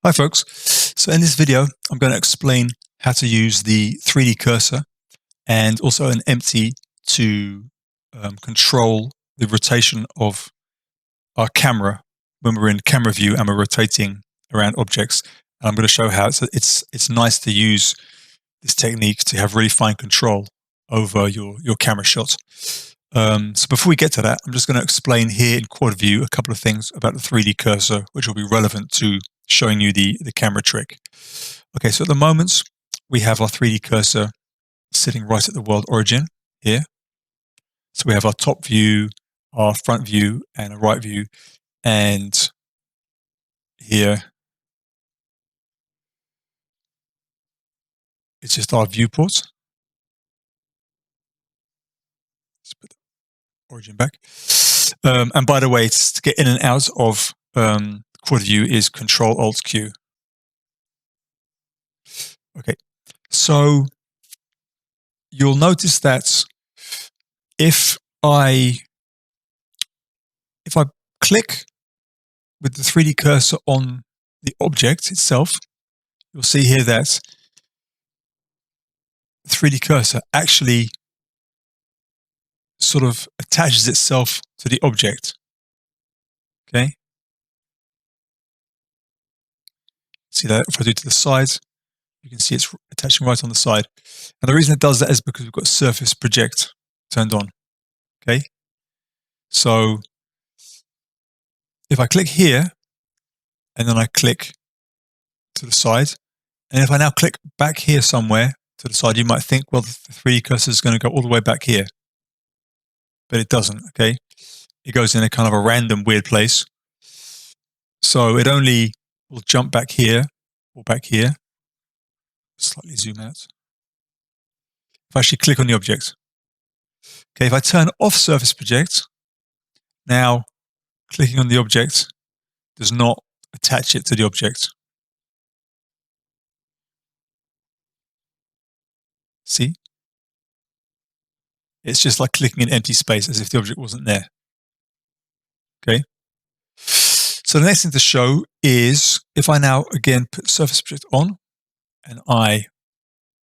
Hi folks, so in this video I'm going to explain how to use the 3D cursor and also an empty to control the rotation of our camera when we're in camera view and we're rotating around objects. And I'm going to show how it's nice to use this technique to have really fine control over your camera shot. So before we get to that, I'm just going to explain here in quad view a couple of things about the 3D cursor which will be relevant to showing you the camera trick. Okay, so at the moment we have our 3D cursor sitting right at the world origin here. So we have our top view, our front view, and a right view, and here it's just our viewport. Let's put the origin back. And by the way, to get in and out of quad view is Control Alt Q. Okay, so you'll notice that if I click with the 3D cursor on the object itself, you'll see here that the 3D cursor actually sort of attaches itself to the object. Okay, see that if I do it to the side, you can see it's attaching right on the side. And the reason it does that is because we've got Surface Project turned on. Okay, so if I click here and then I click to the side, and if I now click back here somewhere to the side, you might think, well, the 3D cursor is going to go all the way back here, but it doesn't. Okay, it goes in a kind of a random weird place, so it only will jump back here or back here. Slightly zoom out. If I actually click on the object, okay, if I turn off Surface Project, now clicking on the object does not attach it to the object. See? It's just like clicking in empty space as if the object wasn't there. Okay? So the next thing to show is if I now again put Surface Project on and I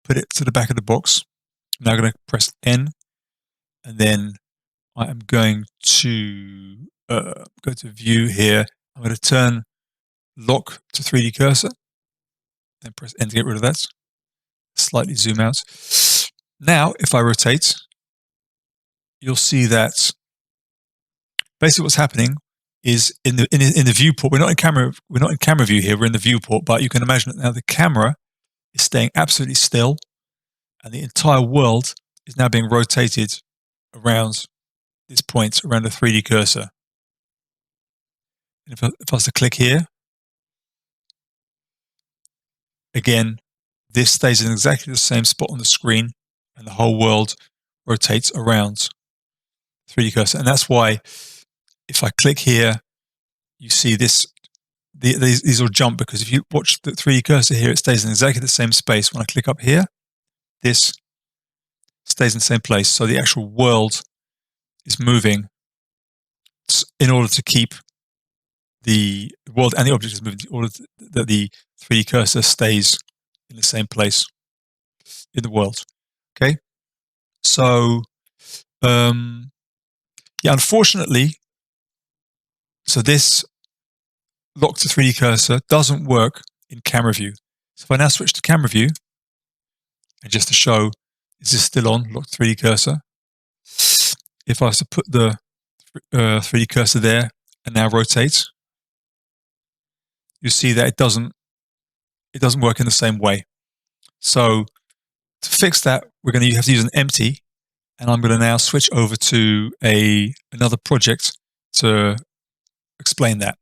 put it to the back of the box, I'm now going to press N, and then I am going to go to view here. I'm going to turn lock to 3D cursor, then press N to get rid of that. Slightly zoom out. Now, if I rotate, you'll see that basically what's happening is in the viewport. We're not in camera view here. We're in the viewport, but you can imagine that now the camera is staying absolutely still, and the entire world is now being rotated around this point, around the 3D cursor. And if I was to click here, again, this stays in exactly the same spot on the screen, and the whole world rotates around 3D cursor. And that's why if I click here, you see this, these will jump, because if you watch the 3D cursor here, it stays in exactly the same space. When I click up here, this stays in the same place. So the actual world is moving in order to keep the world, and the object is moving in order that the 3D cursor stays in the same place in the world. Okay, so yeah, unfortunately, so this lock to 3D cursor doesn't work in camera view. So if I now switch to camera view, and just to show, is this still on, lock to 3D cursor? If I was to put the 3D cursor there and now rotate, you see that it doesn't work in the same way. So to fix that, we're going to have to use an empty, and I'm going to now switch over to another project to explain that.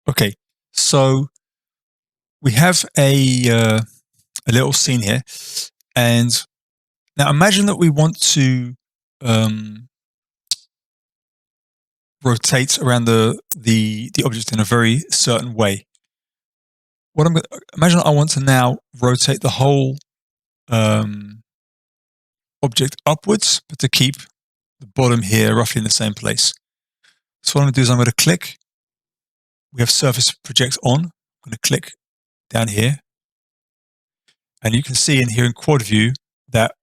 Okay, so we have a little scene here, and now imagine that we want to rotate around the object in a very certain way. What I'm going to imagine, I want to now rotate the whole object upwards, but to keep the bottom here roughly in the same place. So what I'm going to do is I'm going to click we have Surface Project on. I'm going to click down here, and you can see in here in quad view that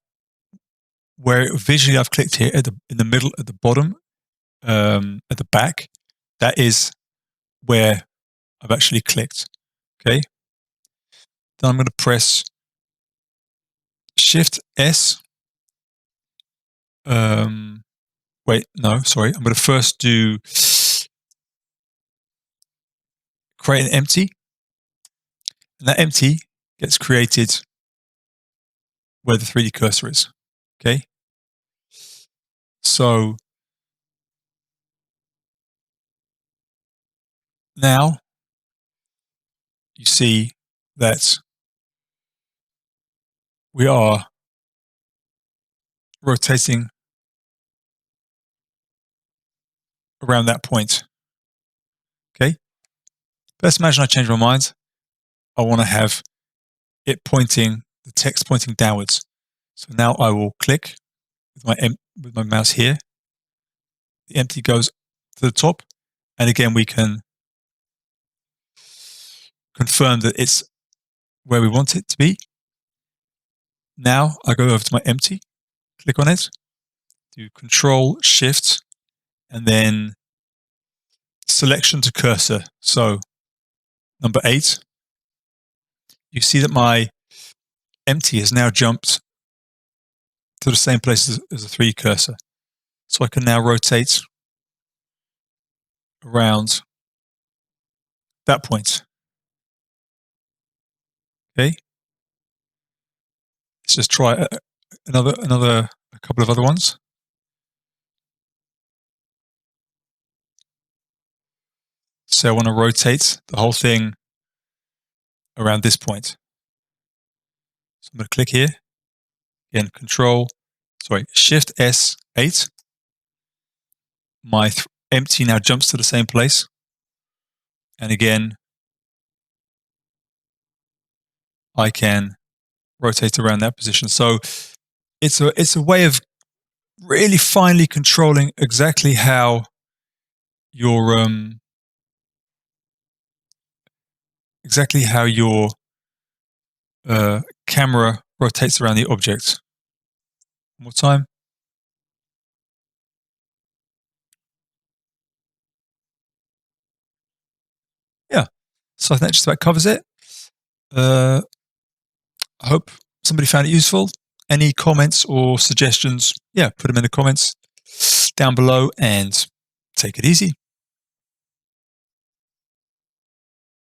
where visually I've clicked here in the middle, at the bottom, at the back, that is where I've actually clicked. Okay. Then I'm going to press Shift S. Wait, no, sorry. I'm going to first do create an empty, and that empty gets created where the 3D cursor is. Okay. So now you see that we are rotating around that point. Okay. Let's imagine I change my mind. I want to have it pointing, the text pointing downwards. So now I will click with my mouse here. The empty goes to the top, and again we can confirm that it's where we want it to be. Now I go over to my empty, click on it, do Control Shift, and then selection to cursor. So number 8, you see that my empty has now jumped to the same place as the 3D cursor. So I can now rotate around that point. Okay. Let's just try a couple of other ones. So I want to rotate the whole thing around this point. So I'm going to click here. Again, Shift S8. My empty now jumps to the same place. And again, I can rotate around that position. So it's a way of really finely controlling exactly how your camera rotates around the object. One more time. Yeah. So I think that just about covers it. I hope somebody found it useful. Any comments or suggestions, put them in the comments down below, and take it easy.